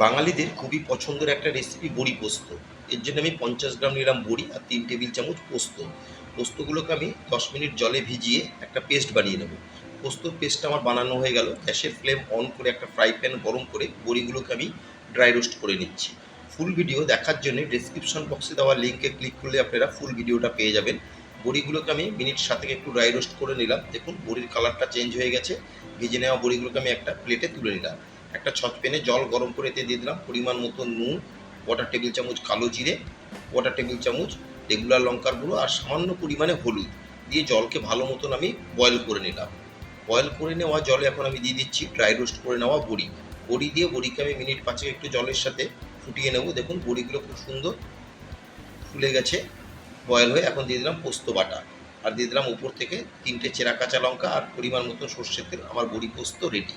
বাঙালিদের খুবই পছন্দের একটা রেসিপি বড়ি পোস্ত। এর জন্য আমি 50 গ্রাম নিলাম বড়ি আর 3 টেবিল চামচ পোস্ত। পোস্তগুলোকে আমি 10 মিনিট জলে ভিজিয়ে একটা পেস্ট বানিয়ে নেব। পোস্তর পেস্টটা আমার বানানো হয়ে গেল। গ্যাসের ফ্লেম অন করে একটা ফ্রাই প্যান গরম করে বড়িগুলোকে আমি ড্রাই রোস্ট করে নিচ্ছি। ফুল ভিডিও দেখার জন্য ডেসক্রিপশন বক্সে দেওয়া লিঙ্কে ক্লিক করলে আপনারা ফুল ভিডিওটা পেয়ে যাবেন। বড়িগুলোকে আমি মিনিট 7 একটু ড্রাই রোস্ট করে নিলাম। দেখুন বড়ির কালারটা চেঞ্জ হয়ে গেছে। ভেজে নেওয়া বড়িগুলোকে আমি একটা প্লেটে তুলে নিলাম। একটা সসপ্যানে জল গরম করে এতে দিয়ে দিলাম পরিমাণ মতো নুন, কোয়ার্টার টেবিল চামচ কালো জিরে, কোয়ার্টার টেবিল চামচ রেগুলার লঙ্কার গুঁড়ো আর সামান্য পরিমাণে হলুদ দিয়ে জলকে ভালো মতন আমি বয়েল করে নিলাম। বয়েল করে নেওয়া জলে এখন আমি দিয়ে দিচ্ছি ড্রাই রোস্ট করে নেওয়া বড়ি। বড়ি দিয়ে বড়িকে আমি মিনিট 5 একটু জলের সাথে ফুটিয়ে নেব। দেখুন বড়িগুলো খুব সুন্দর ফুলে গেছে বয়েল হয়ে। এখন দিয়ে দিলাম পোস্ত বাটা আর দিয়ে দিলাম উপর থেকে 3টে চেরা কাঁচা লঙ্কা আর পরিমাণ মতো সর্ষের তেল। আমার বড়ি পোস্ত রেডি।